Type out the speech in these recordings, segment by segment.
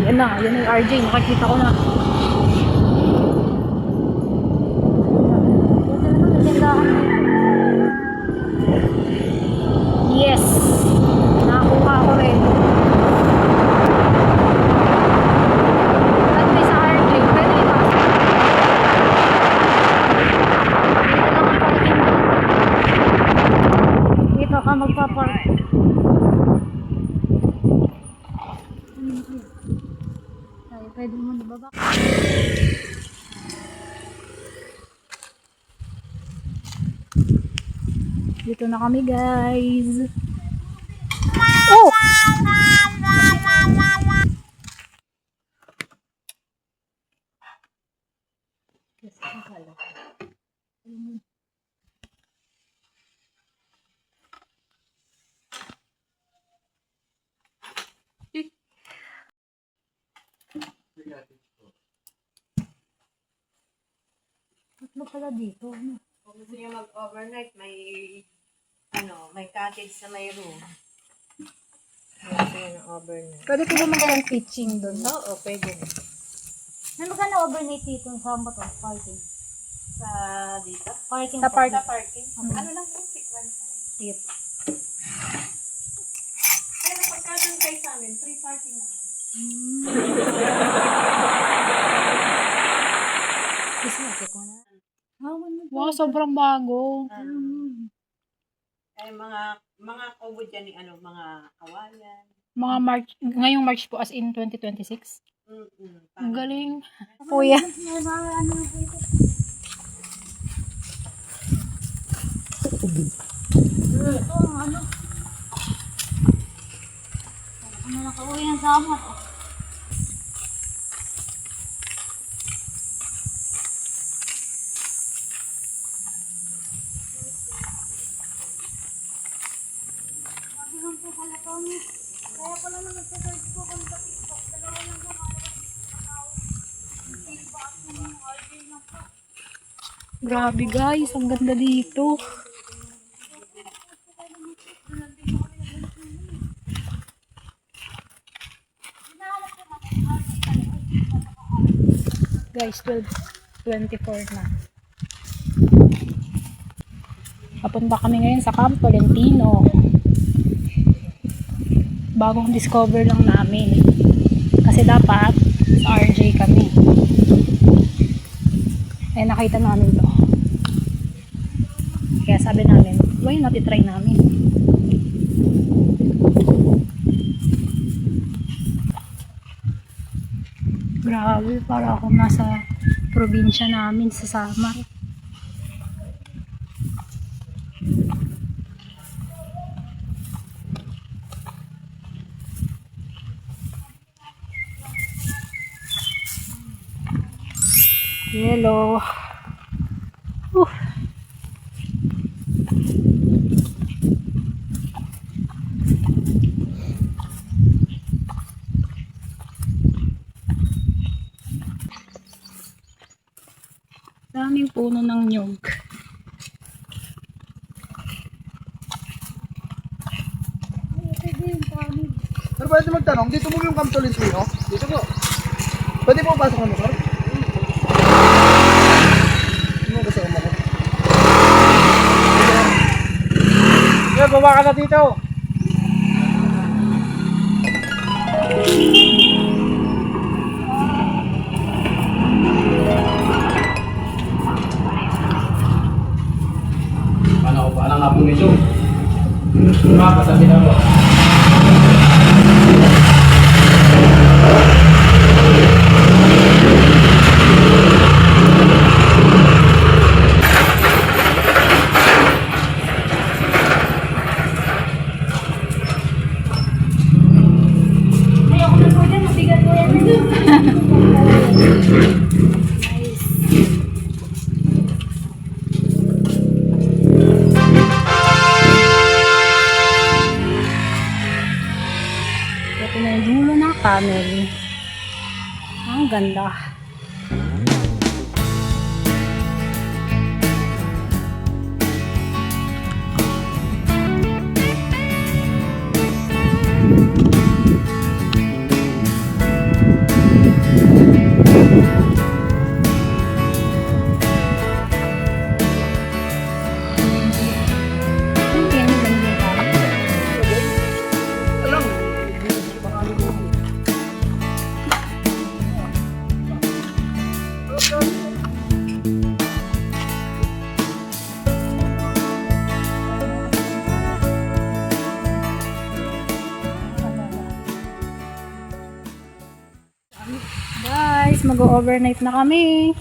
Yan na, yan yung RJ. Nakakita ko na. Yes! Nakakuha ko rin. At may sa RJ. Pwede ipasok. Dito ka magpapark. Pwede mo nababa. Dito na kami, guys. Oh! Tatlo pala dito. Ano? Kung gusto niyo mag-overnight, may cottage sa may room. Gusto niyo ng overnight. Pwede ko ba magkaroon pitching doon? Oo, pwede. Ano magkano overnight dito sa to? Parking? Sa dito? Parking Sa po. parking? Ano lang yung 615? Tip. Kaya pagkatang kayo sa amin, free parking na. Gusto mo, check mo na. Wow, sobrang bago. Ay, mga kubo dyan ni mga kawayan. Mga March, ngayong March po as in 2026. Ang galing. Kuya. Ito ang ano. Ano nakauwi ng sama. Kaya pala naman sa search ko kung sa TikTok, dalawa lang grabe guys, ang ganda dito. Guys, 12:24 na. Papunta kami ngayon sa Camp Tolentino. Bagong discover lang namin. Kasi dapat sa RJ kami. Eh nakita namin to. Kaya sabi namin, why not i-try namin? Grabe, para akong nasa probinsya namin sa Samar. Hello. Daming puno ng nyug. Pero pwede magtanong, dito mo yung Camp Tolentino? Dito po. Pwede po pasok kami, sir? Ano gusto ko mo? Sir, baba ka na dito. Paano ko pa? Anong nga po nito? Pasabi na po. Ayoko na po dyan, mabigat po yan. Ito na yung dulo ng tunnel. Ang ganda. mag-overnight na kami.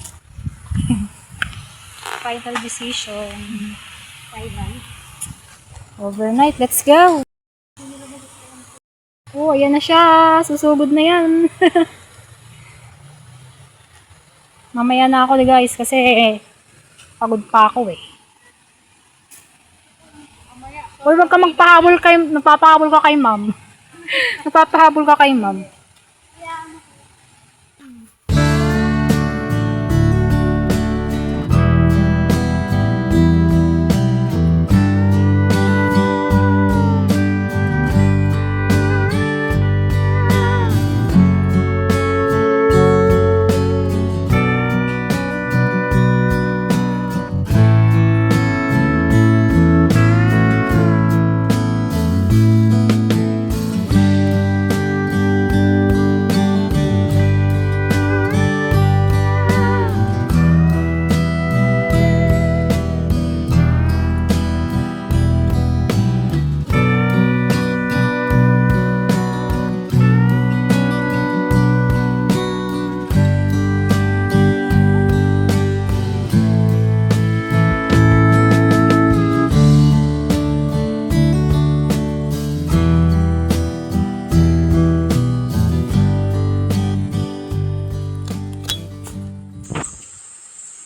Final decision. Overnight, let's go! Oh, ayan na siya. Susugod na yan. Mamaya na ako guys kasi pagod pa ako eh. Uy, wag ka magpahabol kay, napapahabol ka kay ma'am. Napapahabol ka kay ma'am.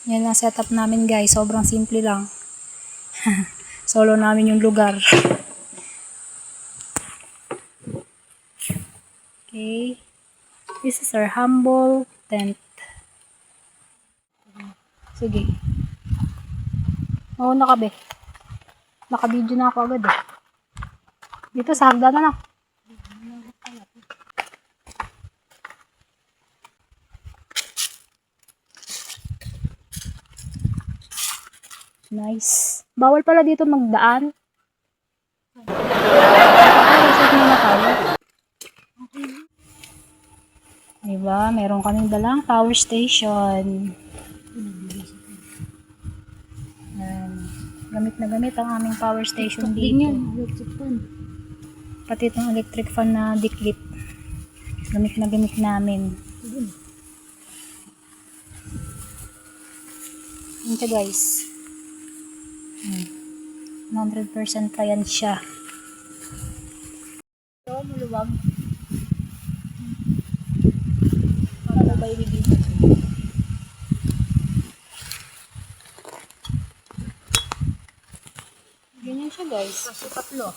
Yan lang setup namin guys. Sobrang simple lang. Solo namin yung lugar. Okay. This is our humble tent. Sige. Oo, nakabe. Naka-video na ako agad eh. Dito sa hagdanan na. Nice. Bawal pala dito magdaan. Ay, reset muna tayo. Diba? Meron kaming dalang power station. Yan. Gamit na gamit ang aming power station dito. Pati itong electric fan na diklit. Gamit na gamit namin. Yan siya guys. 100% pa yan siya. Ito, maluwag. Para ba ibigin? Ganyan siya guys. Kasi tatlo.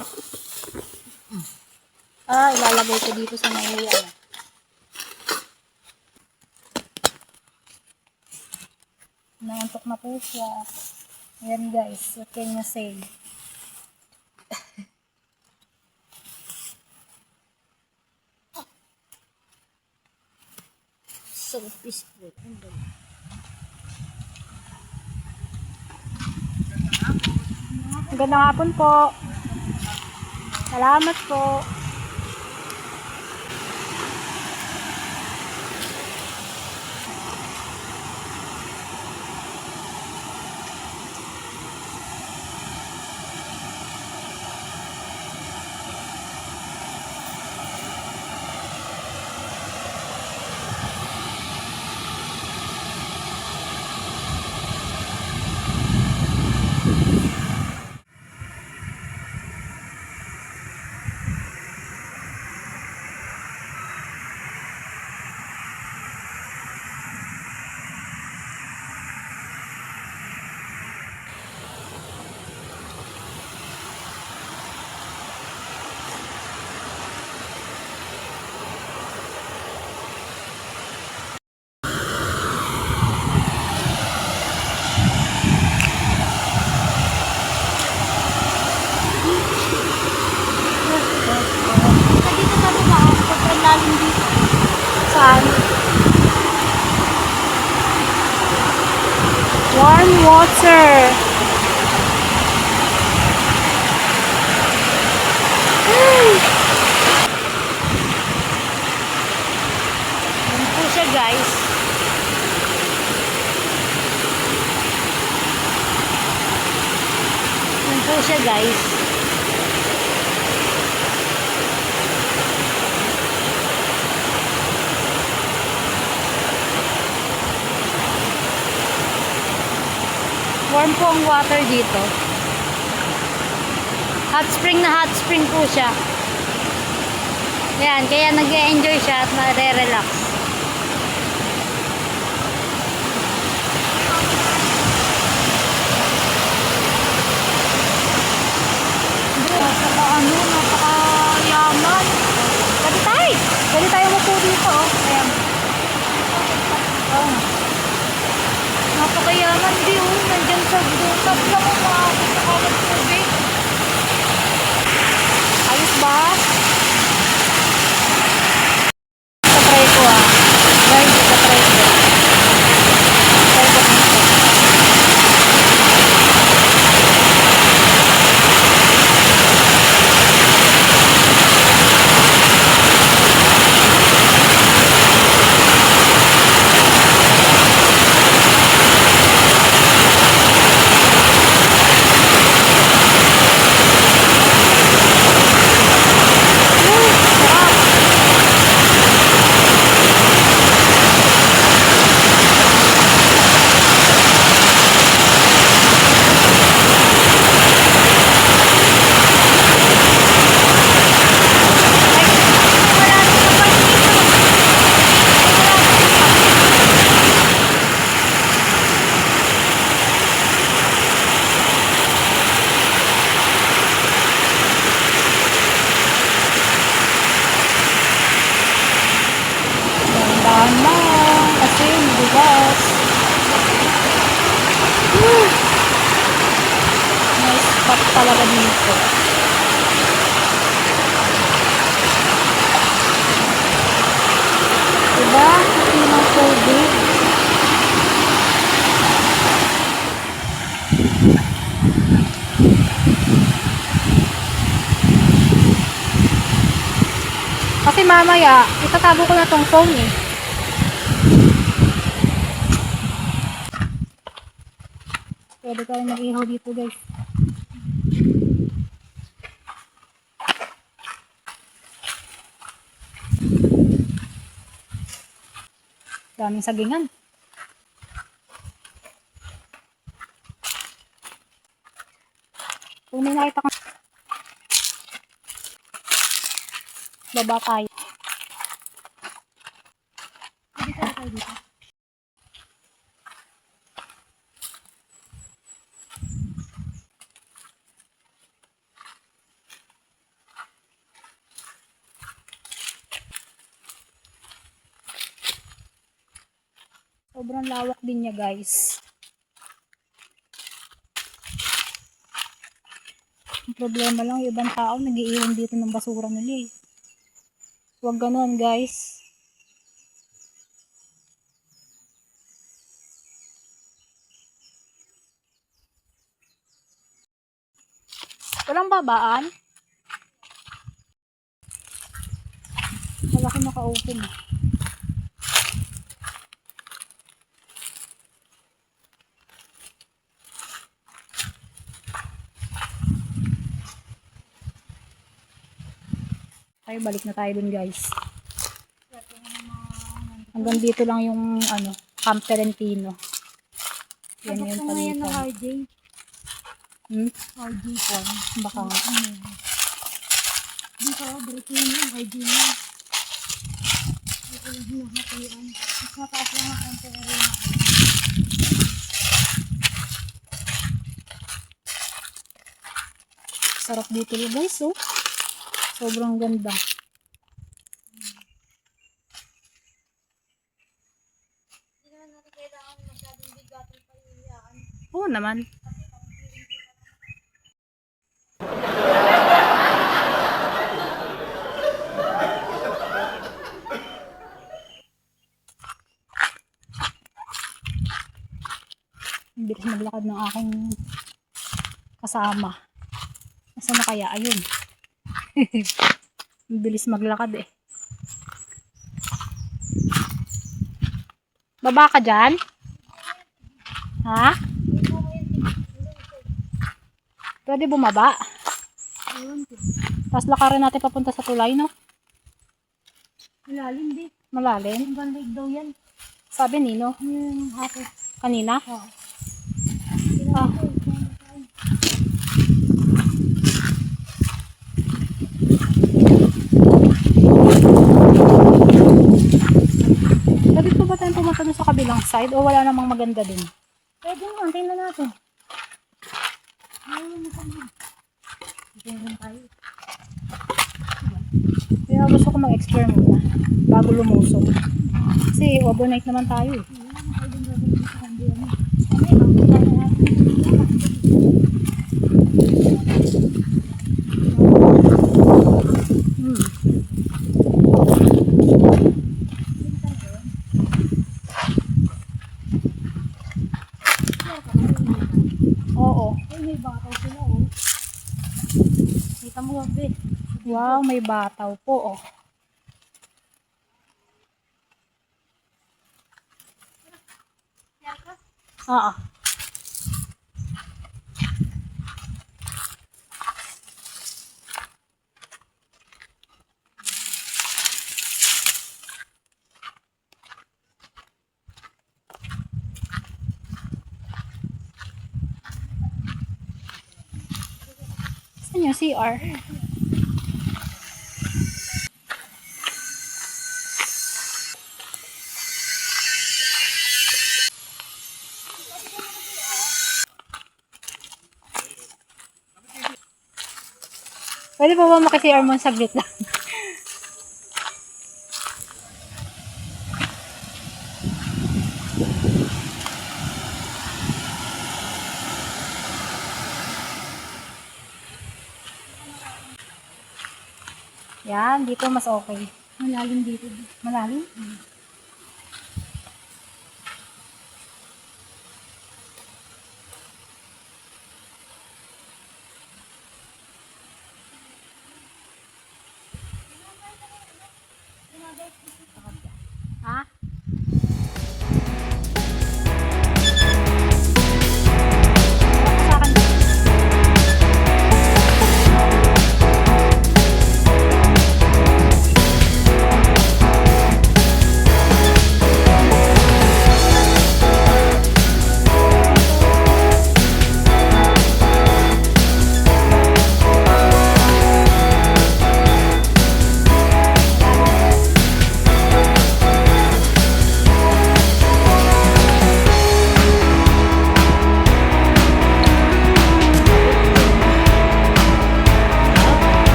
Ilalagay ko dito sa may ano. Nangantok na po siya. Ayan guys, what can you say? So peaceful. Magandang hapon po. Salamat po. Saan? Warm water. Yan po siya guys. Yan po siya guys. Warm po ang water dito. Hot spring na hot spring po siya. Yan, kaya nag-enjoy siya at nare-relax. Napaka-yaman. Pwede tayo mupo dito, oh. Ayan. Oh. Napaka-yaman, di, oh. Nandyan sa dutat lang, oh. Makakit sa kalat tubig. Ayos ba? Try ko, ah. Guys, try ko. Try ko dito. Dahan lang kasi mabigas. Nice spot talaga dito. Diba? Hindi ng tubig. Kasi mamaya, itatago ko na tong phone eh. Pwede tayo mag-ihaw dito guys. Daming sagingan. Kung may nakita kang baba tayo. Pwede tayo dito. Sobrang lawak din niya guys. Ang problema lang, yung ibang tao nag-iiwan dito ng basura nila eh. Huwag ganon guys. Walang babaan. Wala ko naka-open eh. Tayo, balik na tayo dun guys. Hanggang dito lang yung ano, Camp Terentino. Yan yung palitan. RJ. RJ po. Baka nga. Dito, balikin yung RJ niya. Ito lang hinahatuan. Mas mataas lang ang konti na rin ako. Sarap dito guys, oh. Sobrang ganda. Hindi naman natin kailangan masyadong bigatan pa yung iyaan. Oo naman. Ang bilis maglakad ng aking kasama. Nasaan na kaya? Ayun. Ang bilis maglakad eh. Baba ka dyan? Ha? Pwede bumaba? Tapos lakarin natin papunta sa tulay, no? Malalim di. Malalim? Hanggang leg daw yan. Sabi Nino. Yung hapos. Kanina? Oo. Ah. Pwede po ba tayong pumunta dun sa kabilang side o wala namang maganda dun? Pwede naman, tingnan natin. Kaya gusto ko mag-explore muna bago lumusok. Kasi overnight naman tayo eh. Oo. May bataw sila oh. Kita mo gabi. Wow, may bataw po oh. Oo. Saan yung CR? Pwede po ba maki-CR mo saglit lang? Yan, dito mas okay. Malalim dito. Malalim? Ha?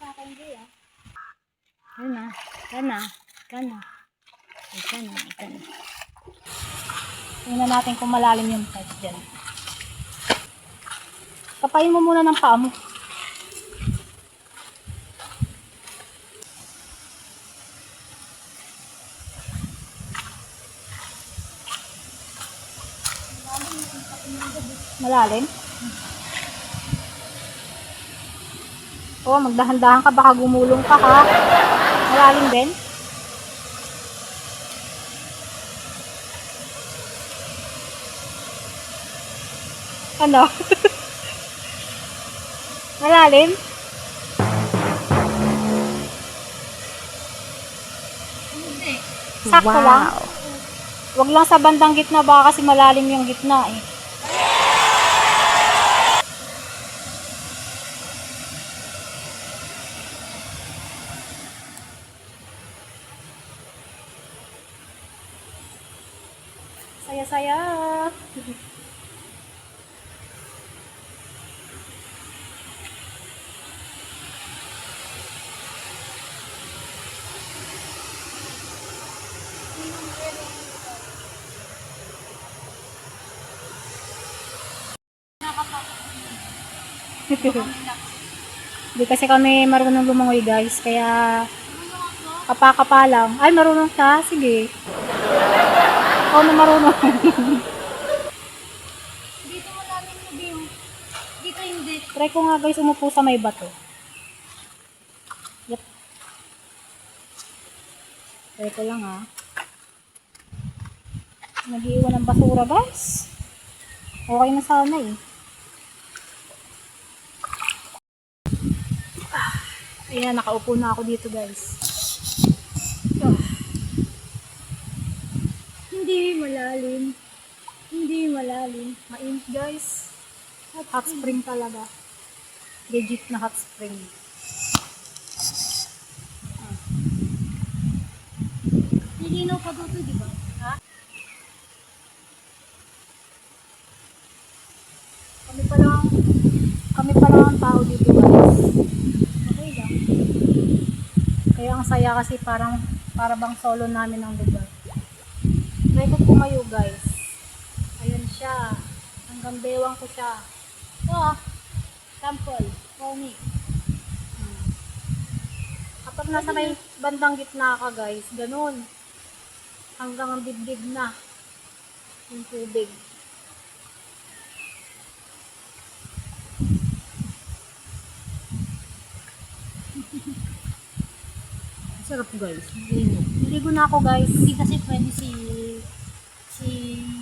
Sa akin. Yan na. Yan na. Yan na. Yan na. Yan na. Tingnan natin kung malalim yung pipe dyan. Kapayin mo muna ng paa mo. Malalim? Oh, magdahan-dahan ka, baka gumulong ka ha. Malalim din? Ano? Malalim? Sakto lang. Wag lang sa bandang gitna, baka kasi malalim yung gitna eh. Saya-saya. Hindi kasi kami marunong lumangoy guys, kaya kapa-kapa lang. Ay, marunong siya? Sige. Ako na marunong. Dito mo namin yung view. Dito hindi. Try ko nga guys, umupo sa may bato. Yep. Try ko lang ha. Nag-iwan ng basura guys. Okay na sana eh. Ayan, nakaupo na ako dito guys. Ah. Hindi malalim. Hindi malalim. Mainit guys. Hot spring talaga. Legit na hot spring. Nilinaw pa dito, di ba? Ha? Kami pa lang ang tao dito guys. Okay lang. Kaya ang saya kasi para bang solo namin ang lugar. Try ko pumayo guys. Ayan siya. Hanggang bewang ko siya. Ito ah. Sample. Pony. Kapag nasa may bandang gitna ka guys, ganun. Hanggang ang dibdib na. Yung tubig. Sarap guys. Lino. Niligo na ako guys. Hindi kasi pwede si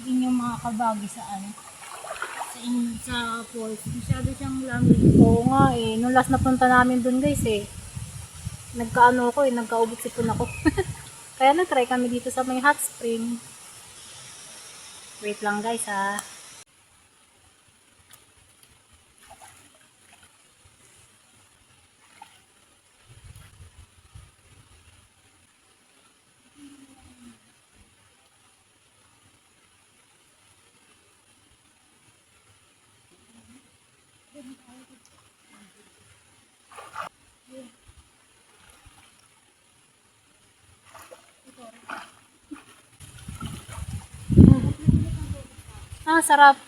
inyong mga kabagi sa sa falls. Masyado siyang lamig. Oo nga eh. Nung last na punta namin dun guys eh. Nagkaano ako eh. Nagkaubot sipon ako. Kaya nag-try kami dito sa may hot spring. Wait lang guys ha. Ah, sarap.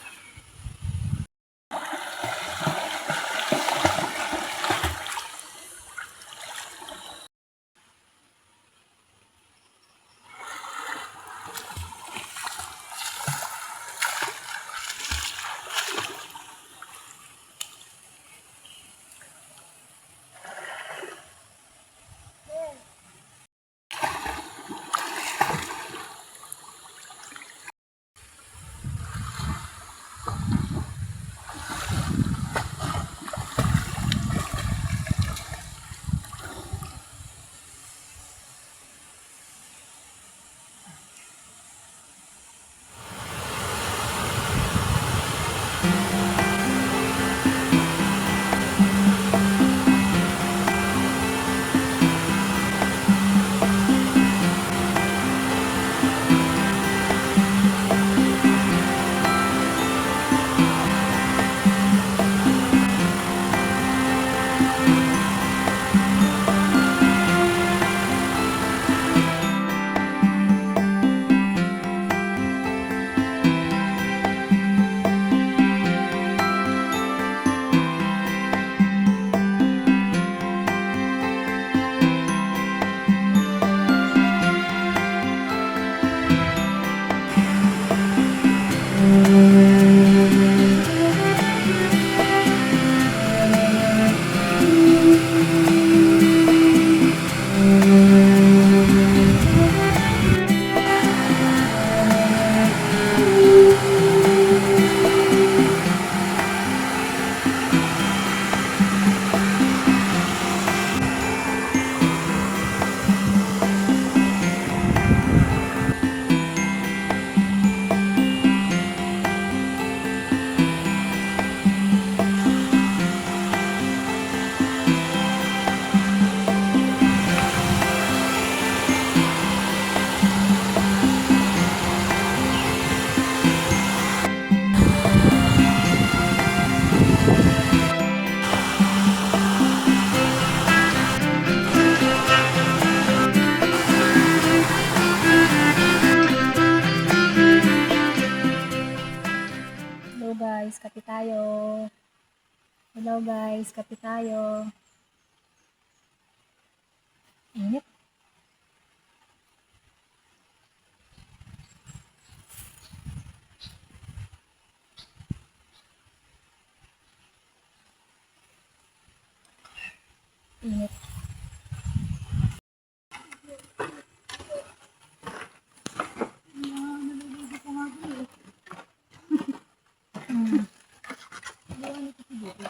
Hello guys, kape tayo. Hello guys, kape tayo. Init. Init. dito.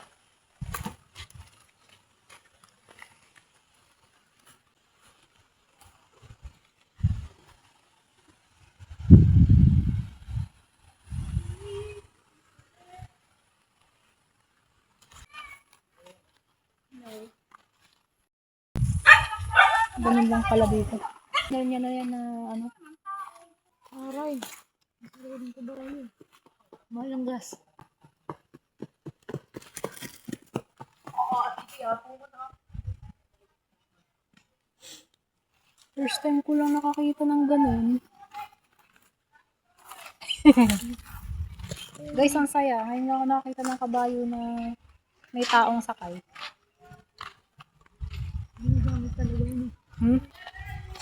Ganun lang pala dito. Meron yan na yan na ano. Aray. Meron ko ba rin? Mahal ang gas. First time ko lang nakakita ng ganun. Guys, ang saya. Ngayon lang ako nakakita ng kabayo na may taong sakay.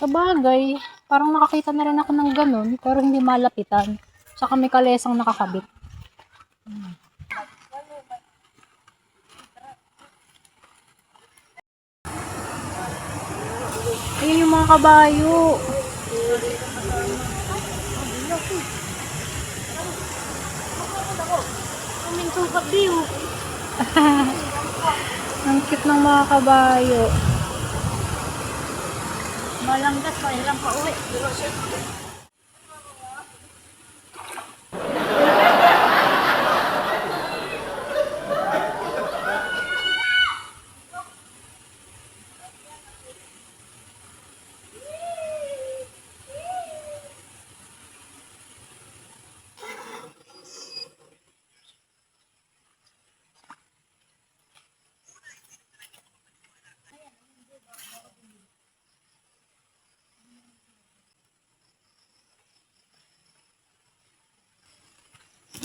Sa bagay, parang nakakita na rin ako ng ganun, pero hindi malapitan. Tsaka may kalesang nakakabit. Ayun yung mga kabayo. Kaming sukat diyo. Ang cute ng mga kabayo. Malanggas, pahilang pa uwi.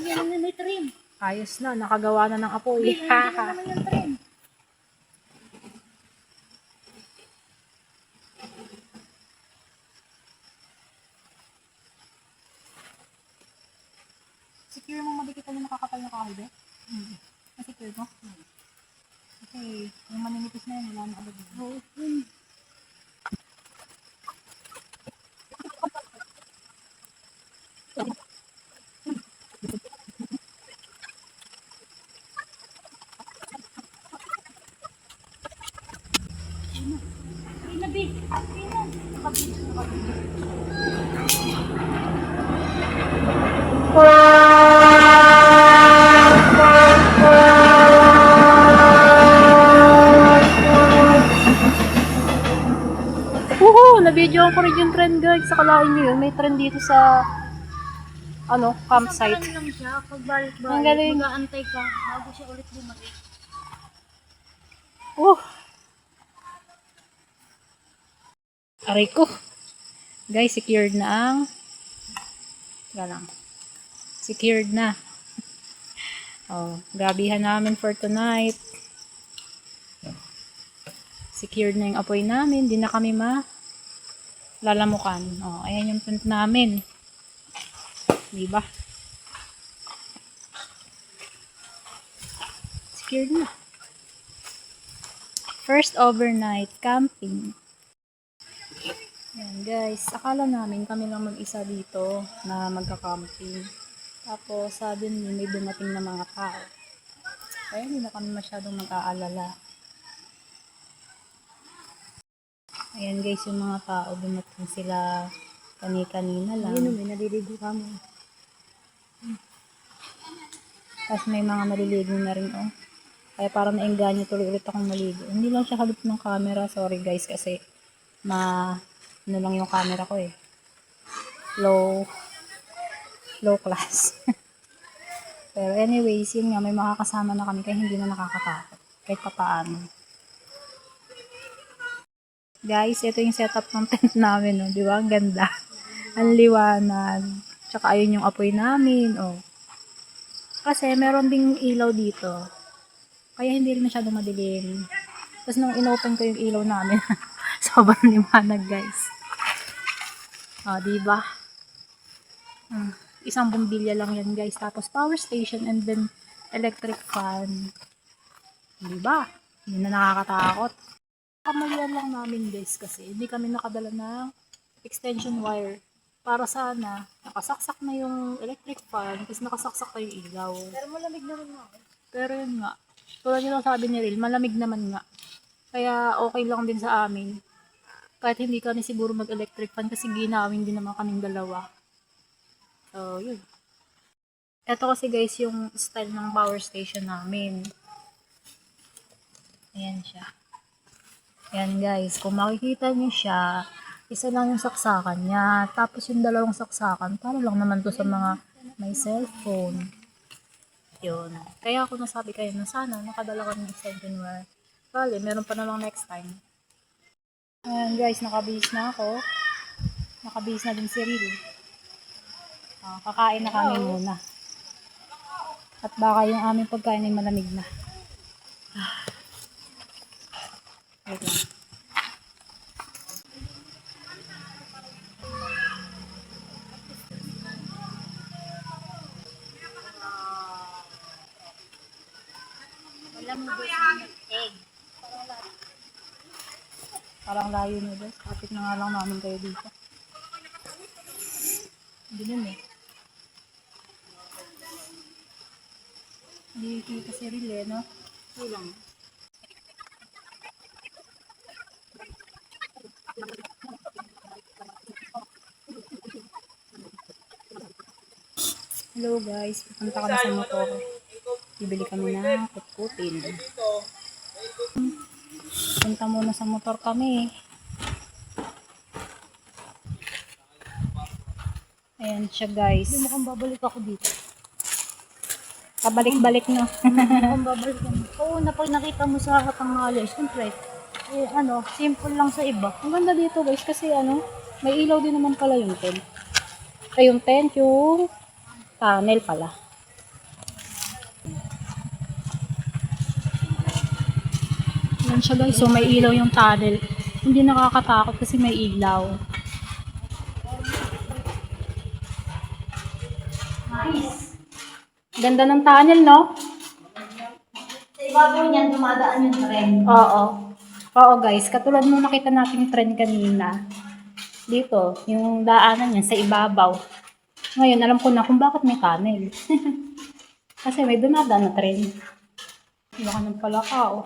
Yan na may trim. Ayos na, nakagawa na ng apoy. Haha. Naman yung trim. Secure mo madikit yung nakakapal na kahoy, be? Secure mo? Kasi yung maninipis na yun, wala na agad. Oo. Pinabi. Woohoo! Na-video ko rin yung trend, guys. Sakalain nyo yun. May trend dito sa campsite. Saan lang siya, Ang pagbalik-balik, galing. mag-aantay ka bago siya ulit bumalik. Aray ko. Guys, secured na ang lang. Secured na. Oh, gabihan namin for tonight. Secured na yung apoy namin. Di na kami lalamukan. Oh, ayan yung tent namin. Diba? Secured na. First overnight camping. Yan guys, akala namin kami lang mag-isa dito na magka-camping. Tapos sabi niyo may dumating na mga tao. Kaya hindi na kami masyadong mag-aalala. Ayan guys, yung mga tao dumating sila kani-kanina lang. Ayun, may naliligo ka mo. Tapos may mga maliligo na rin oh. Kaya parang naengganyo tuloy ulit akong maligo. Hindi lang siya habit ng camera. Sorry guys kasi ano lang yung camera ko eh. Low class. Pero anyways, yun nga, may makakasama na kami kaya hindi na nakakatakot. Kahit papaano. Guys, ito yung setup ng tent namin, no? Di ba? Ang ganda. Ang liwanag. Tsaka ayun yung apoy namin, oh. Kasi meron ding ilaw dito. Kaya hindi rin masyadong madilim. Tapos nung inopen ko yung ilaw namin, sobrang liwanag, guys. Oh, di ba? Isang bumbilya lang yan, guys. Tapos power station and then electric fan. Di ba? Hindi na nakakatakot. Kamalian lang namin, guys, kasi hindi kami nakadala ng extension wire. Para sana, nakasaksak na yung electric fan, tapos nakasaksak na yung ilaw. Pero malamig naman ako. Pero yun nga, Tulad yung sabi ni Ril, malamig naman nga. Kaya okay lang din sa amin. Kahit hindi kami siguro mag-electric fan kasi ginawin din naman kaming dalawa. So, yun. Ito kasi guys yung style ng power station namin. Ayan siya. Ayan guys, kung makikita niyo siya, isa lang yung saksakan niya. Tapos yung dalawang saksakan, para lang naman to sa mga may cellphone. Yun. Kaya ako nasabi kayo na sana nakadala ka ng extension wire. Bale, meron pa namang next time. Ayan guys, nakabihis na ako. Nakabihis na din si Ril. Kakain na kami muna. At baka yung aming pagkain ay malamig na. Wait lang. Parang layo nyo guys. Kapit na nga lang namin kayo dito. Hindi nun eh. Hindi kita si Ril eh, no? Hindi lang. Hello guys, pupunta kami sa motor. Bibili kami ng kutkutin. Punta muna sa motor kami. Ayan siya guys. Hindi mukhang babalik ako dito. Pabalik-balik na. Mukhang babalik ako. Oo, na pag nakita mo sa tanghali, siyempre, simple lang sa iba. Ang ganda dito guys kasi may ilaw din naman pala yung tent. Ay yung tent, yung tunnel pala. Yan siya guys, so may ilaw yung tunnel. Hindi nakakatakot kasi may ilaw. Nice. Ganda ng tunnel, no? Sa ibabaw niyan, dumadaan yung tren. Oo. Oo guys, katulad nung nakita natin yung trend kanina. Dito, yung daanan niya sa ibabaw. Ngayon, alam ko na kung bakit may tunnel. Kasi may dumadaan na tren. Baka ng palaka, oh.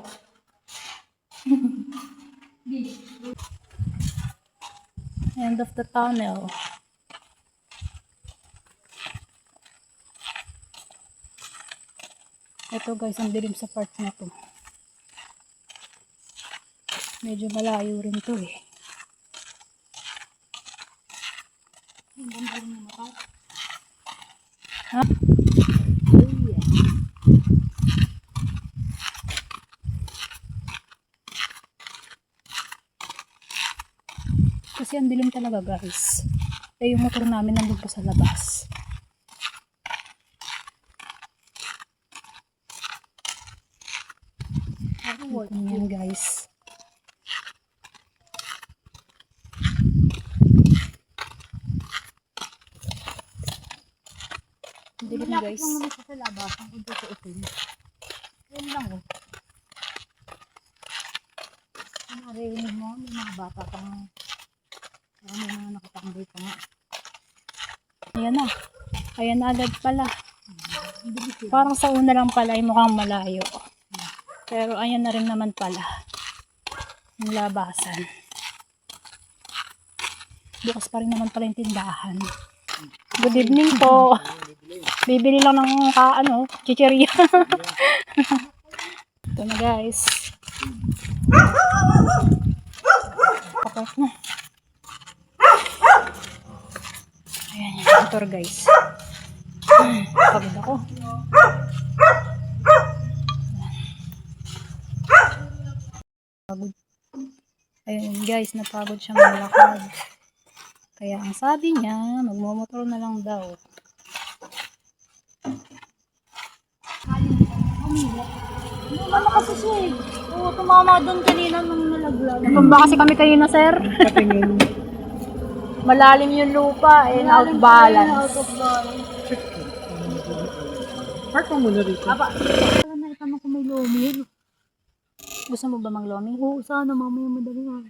End of the tunnel. Ito guys, ang dilim sa part na to. Medyo malayo rin to eh. Ha? Kasi ang dilim talaga guys. Kaya yung motor namin nandun pa sa labas. Yan guys. Dilim Malapit guys. lang naman siya sa labas. Ang kunti sa itim. Yan lang oh. Narinig mo, may mga bata pang may mga nakatambay pa nga. Ayan na. Ayan na agad pala. Parang sa una lang pala ay mukhang malayo. Pero ayan na rin naman pala. Yung labasan. Bukas pa rin naman pala yung tindahan. Good evening po. Bibili lang ng chicheria. Ito na guys. Papak na. Ayan yung motor guys. Pagod ako. Pagod. Ayun guys, napagod siyang malakad. Kaya ang sabi niya, magmomotor na lang daw. Ano kasi siya eh. Oo, tumama doon kanina nung nalaglag. Natumba kasi kami kanina, sir. Malalim yung lupa, out of balance. Out of balance. Park mo muna rito. Wala na itanong kung may lomi. Gusto mo ba maglomi? Oo, sana mamaya madali nga.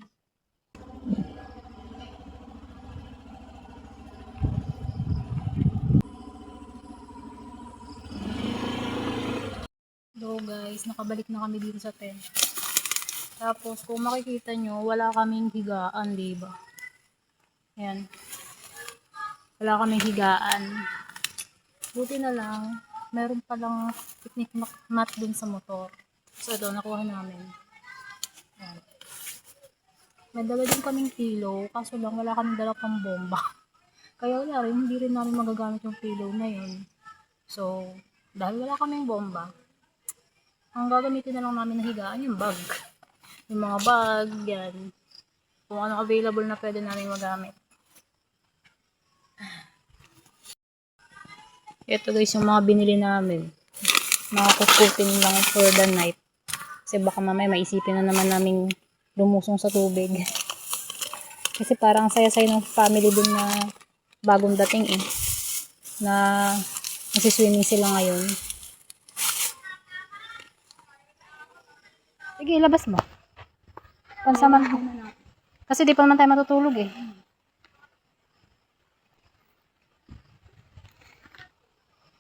Hello guys, nakabalik na kami dito sa tent. Tapos kung makikita nyo, wala kaming higaan, diba? Ayan. Wala kaming higaan. Buti na lang, meron palang picnic mat dun sa motor. So ito, nakuha namin. Ayan. May dala din kaming pillow, kaso lang wala kaming dala pang bomba. Kaya wala rin, hindi rin namin magagamit yung pillow na yun. So, dahil wala kaming bomba, ang gagamitin na lang namin na higaan yung bag. Yung mga bag, yan. Kung ano available na pwede namin magamit. Ito guys yung mga binili namin. Mga kukutin lang for the night. Kasi baka mamaya maisipin na naman namin lumusong sa tubig. Kasi parang saya-saya ng family din na bagong dating eh. Na nagsiswimming sila ngayon. Sige, ilabas mo. Pansama. Kasi di pa naman tayo matutulog eh.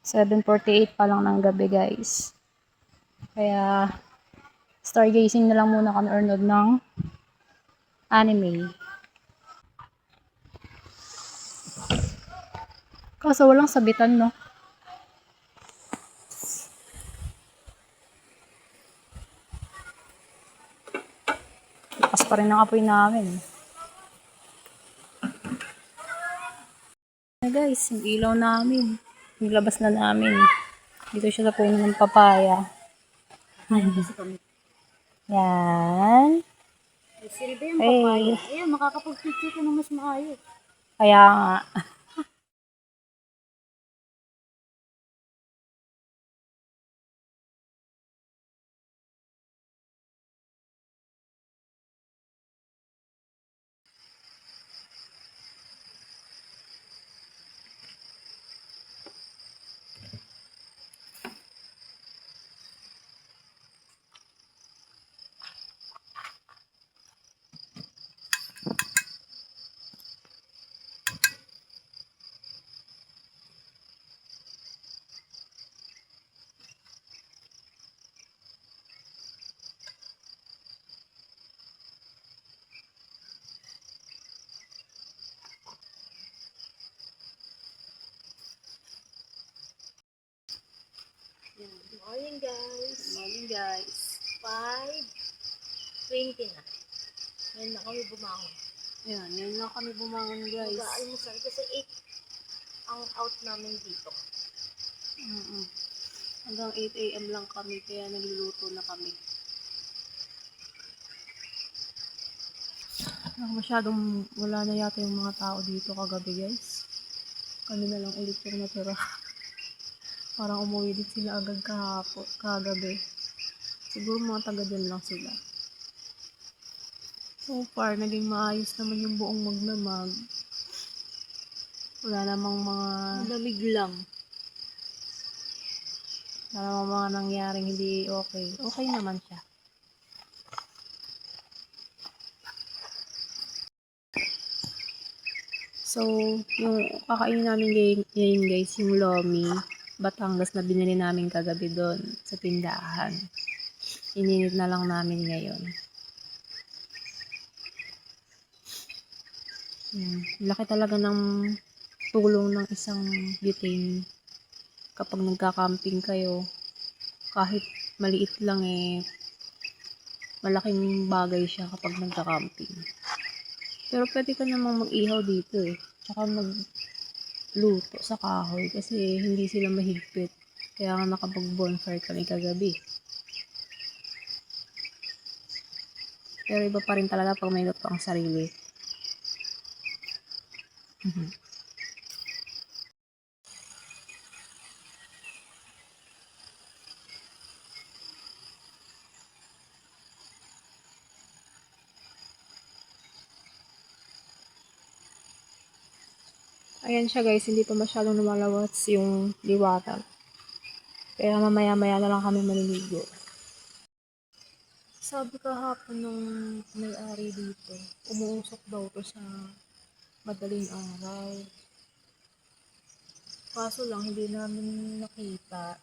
"7:48 pa lang ng gabi guys. Kaya stargazing na lang muna kami or nood ng anime. Kaso walang sabitan no. Lakas pa rin ang apoy namin. Guys, yung ilaw namin. Nilabas na namin. Dito siya sa puno ng papaya. Yan. Silbi yung Hey. papaya. Ayan, makakapag-picture ka na mas maayos. Kaya nga. Morning guys. Morning guys. 5:20 na. Ngayon na kami bumangon. Ayan, ngayon lang kami bumangon guys. Mag-aalmusal kasi 8 ang out namin dito. Hanggang 8 AM lang kami kaya nagluluto na kami. Masyadong wala na yata yung mga tao dito kagabi guys. Kami na lang ulit yung natira. Parang umuwi din sila agad kagabi. Siguro mga taga dyan lang sila. So far, naging maayos naman yung buong magmamag. Wala namang mga... Lamig lang. Wala namang mga nangyaring hindi okay. Okay naman siya. So, yung kakainin namin ngayon guys, yung lomi, Batangas na binili namin kagabi doon sa tindahan. Ininit na lang namin ngayon. Laki talaga ng tulong ng isang butane kapag nagka-camping kayo. Kahit maliit lang eh, malaking bagay siya kapag nagka-camping. Pero pwede ka namang mag-ihaw dito eh. Tsaka magluto sa kahoy kasi hindi sila mahigpit. Kaya nga nakapag-bonfire kami kagabi. Pero iba pa rin talaga pag may luto ang sarili. Ayan siya guys, hindi pa masyadong lumalawas yung liwatan. Kaya mamaya-maya na lang kami maliligo. Sabi kahapon nung may-ari dito, umuusok daw to sa madaling araw. Kaso lang, hindi namin nakita.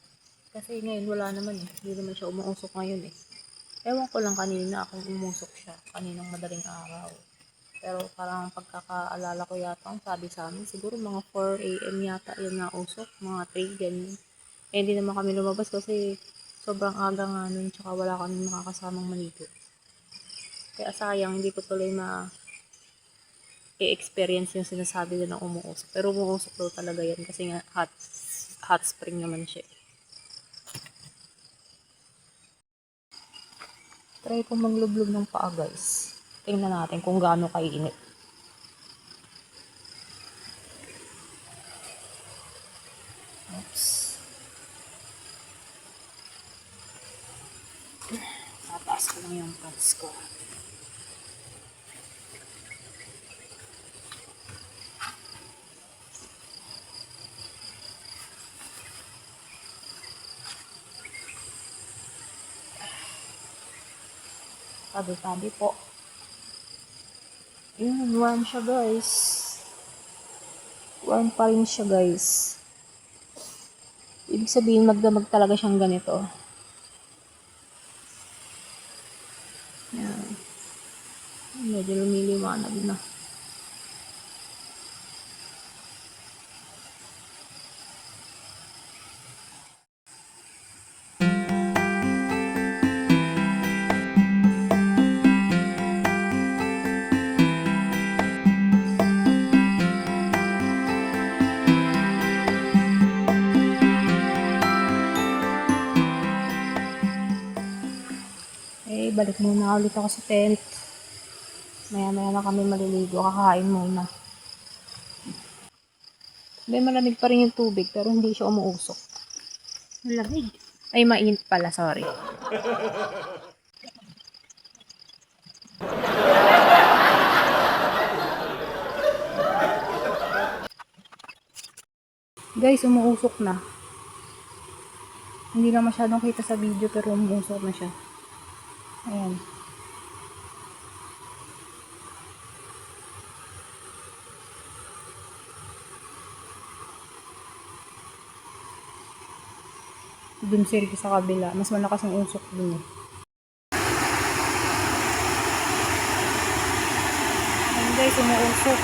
Kasi ngayon wala naman eh. Hindi naman siya umuusok ngayon eh. Ewan ko lang kanina kung umusok siya. Kaninang madaling araw. Pero parang pagkakaalala ko yata, ang sabi sa amin, siguro mga 4 a.m. yata yun na usok. Mga 3, ganyan. Eh, hindi naman kami lumabas kasi sobrang aga nga nun, tsaka wala kami makakasamang maligo. Kaya sayang, hindi ko tuloy i-experience yung sinasabi nila ng umuusok. Pero umuusok daw talaga yan kasi nga hot spring naman siya. Try kong maglublog ng paa guys. Tingnan natin kung gaano kainit. Oops. Tataas ko lang yung pants ko. Tabi-tabi po. Yun, warm siya guys. Warm pa rin siya guys. Ibig sabihin magdamag talaga siyang ganito. Yan. Medyo lumiliwanag na. Eh, balik muna ulit ako sa tent. Maya-maya na kami maliligo. Kakain muna. May malamig pa rin yung tubig, pero hindi siya umuusok. Malamig. Ay, mainit pala. Sorry. Guys, umuusok na. Hindi na masyadong kita sa video, pero umuusok na siya. Ayan. Dun sa kabila. Mas malakas ang usok dun eh. Ayan guys, umuusok.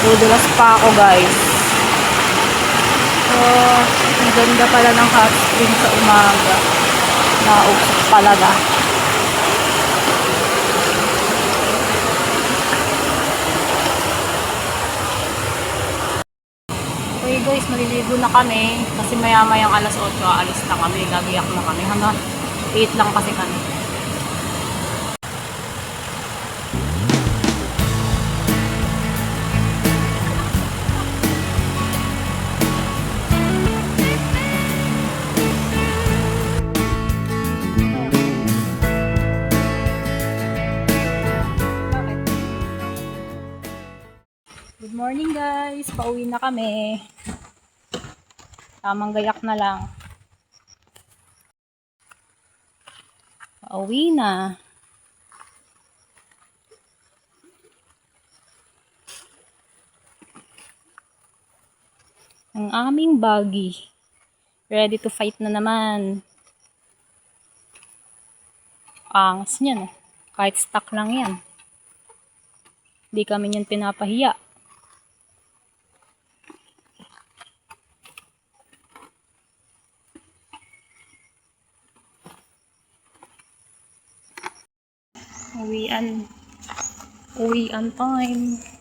Dudulas pa ako guys. So, ang ganda pala ng hot spring sa umaga. Nausok talaga. Okay guys, maliligo na kami. Kasi maya-mayang alas 8, aalis na kami. Gagiyak na kami. Hanggang 8 lang kasi kami. Good morning guys, pauwi na kami. Tamang gayak na lang. Pauwi na. Ang aming buggy. Ready to fight na naman. Angas niyan. Kahit stuck lang yan. Hindi kami niyan pinapahiya. Uwian time.